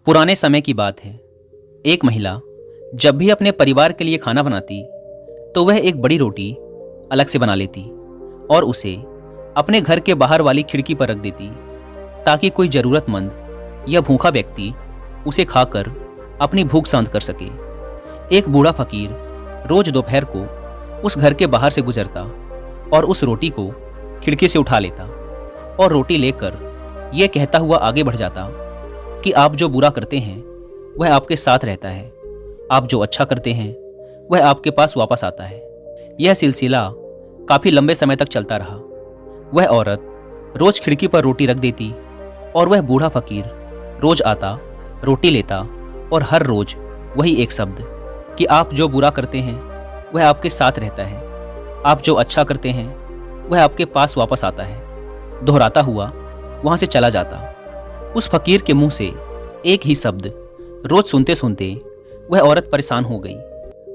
पुराने समय की बात है। एक महिला जब भी अपने परिवार के लिए खाना बनाती तो वह एक बड़ी रोटी अलग से बना लेती और उसे अपने घर के बाहर वाली खिड़की पर रख देती ताकि कोई ज़रूरतमंद या भूखा व्यक्ति उसे खाकर अपनी भूख शांत कर सके। एक बूढ़ा फकीर रोज दोपहर को उस घर के बाहर से गुजरता और उस रोटी को खिड़की से उठा लेता और रोटी लेकर यह कहता हुआ आगे बढ़ जाता कि आप जो बुरा करते हैं वह आपके साथ रहता है, आप जो अच्छा करते हैं वह आपके पास वापस आता है। यह सिलसिला काफ़ी लंबे समय तक चलता रहा। वह औरत रोज खिड़की पर रोटी रख देती और वह बूढ़ा फकीर रोज आता, रोटी लेता और हर रोज वही एक शब्द कि आप जो बुरा करते हैं वह आपके साथ रहता है, आप जो अच्छा करते हैं वह आपके पास वापस आता है, दोहराता हुआ वहाँ से चला जाता। उस फकीर के मुंह से एक ही शब्द रोज सुनते सुनते वह औरत परेशान हो गई।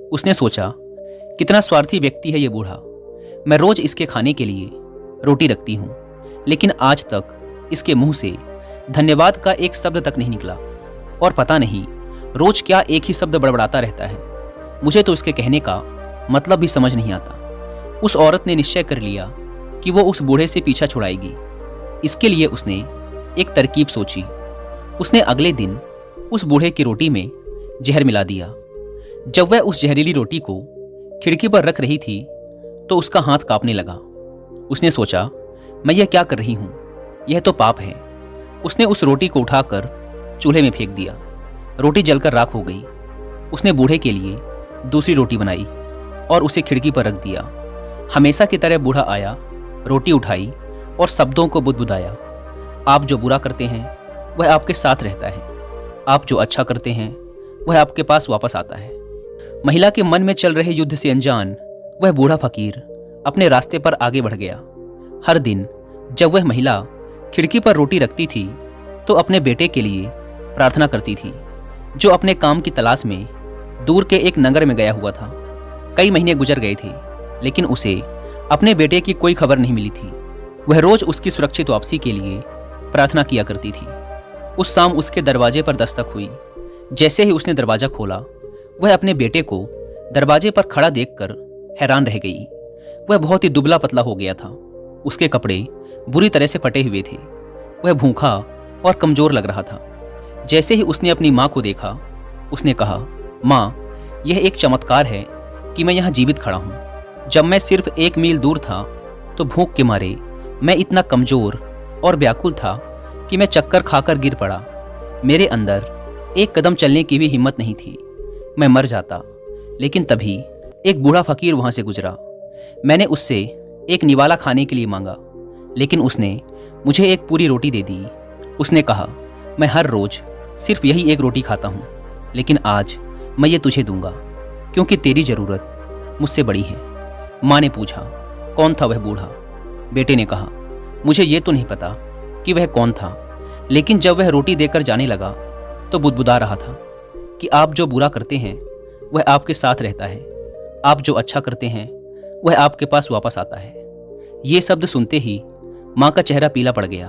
उसने सोचा, कितना स्वार्थी व्यक्ति है ये बूढ़ा। मैं रोज इसके खाने के लिए रोटी रखती हूँ, लेकिन आज तक इसके मुंह से धन्यवाद का एक शब्द तक नहीं निकला और पता नहीं रोज क्या एक ही शब्द बड़बड़ाता रहता है। मुझे तो इसके कहने का मतलब भी समझ नहीं आता। उस औरत ने निश्चय कर लिया कि वो उस बूढ़े से पीछा छुड़ाएगी। इसके लिए उसने एक तरकीब सोची। उसने अगले दिन उस बूढ़े की रोटी में जहर मिला दिया। जब वह उस जहरीली रोटी को खिड़की पर रख रही थी तो उसका हाथ कांपने लगा। उसने सोचा, मैं यह क्या कर रही हूँ, यह तो पाप है। उसने उस रोटी को उठाकर चूल्हे में फेंक दिया। रोटी जलकर राख हो गई। उसने बूढ़े के लिए दूसरी रोटी बनाई और उसे खिड़की पर रख दिया। हमेशा की तरह बूढ़ा आया, रोटी उठाई और शब्दों को बुदबुदाया, आप जो बुरा करते हैं वह आपके साथ रहता है, आप जो अच्छा करते हैं वह आपके पास वापस आता है। महिला के मन में चल रहे युद्ध से अनजान वह बूढ़ा फकीर अपने रास्ते पर आगे बढ़ गया। हर दिन जब वह महिला खिड़की पर रोटी रखती थी तो अपने बेटे के लिए प्रार्थना करती थी, जो अपने काम की तलाश में दूर के एक नगर में गया हुआ था। कई महीने गुजर गए थे, लेकिन उसे अपने बेटे की कोई खबर नहीं मिली थी। वह रोज उसकी सुरक्षित वापसी के लिए प्रार्थना किया करती थी। उस शाम उसके दरवाजे पर दस्तक हुई। जैसे ही उसने दरवाजा खोला, वह अपने बेटे को दरवाजे पर खड़ा देखकर हैरान रह गई। वह बहुत ही दुबला पतला हो गया था। उसके कपड़े बुरी तरह से फटे हुए थे। वह भूखा और कमजोर लग रहा था। जैसे ही उसने अपनी माँ को देखा, उसने कहा, माँ, यह एक चमत्कार है कि मैं यहाँ जीवित खड़ा हूँ। जब मैं सिर्फ 1 मील दूर था तो भूख के मारे मैं इतना कमजोर और व्याकुल था कि मैं चक्कर खाकर गिर पड़ा। मेरे अंदर एक कदम चलने की भी हिम्मत नहीं थी। मैं मर जाता। लेकिन तभी एक बूढ़ा फकीर वहाँ से गुजरा। मैंने उससे एक निवाला खाने के लिए मांगा, लेकिन उसने मुझे एक पूरी रोटी दे दी। उसने कहा, मैं हर रोज सिर्फ यही एक रोटी खाता हूँ, लेकिन आज मैं ये तुझे दूंगा क्योंकि तेरी ज़रूरत मुझसे बड़ी है। माँ ने पूछा, कौन था वह बूढ़ा? बेटे ने कहा, मुझे ये तो नहीं पता कि वह कौन था, लेकिन जब वह रोटी देकर जाने लगा तो बुदबुदा रहा था कि आप जो बुरा करते हैं वह आपके साथ रहता है, आप जो अच्छा करते हैं वह आपके पास वापस आता है। ये शब्द सुनते ही माँ का चेहरा पीला पड़ गया।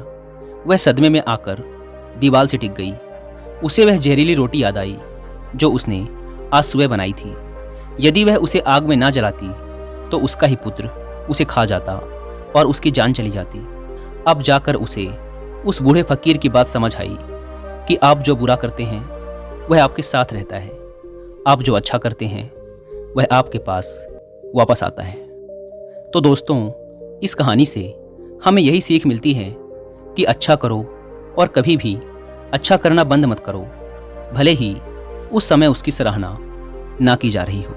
वह सदमे में आकर दीवार से टिक गई। उसे वह जहरीली रोटी याद आई जो उसने आज सुबह बनाई थी। यदि वह उसे आग में ना जलाती तो उसका ही पुत्र उसे खा जाता और उसकी जान चली जाती। अब जाकर उसे उस बूढ़े फकीर की बात समझ आई कि आप जो बुरा करते हैं वह आपके साथ रहता है, आप जो अच्छा करते हैं वह आपके पास वापस आता है। तो दोस्तों, इस कहानी से हमें यही सीख मिलती है कि अच्छा करो और कभी भी अच्छा करना बंद मत करो, भले ही उस समय उसकी सराहना ना की जा रही हो।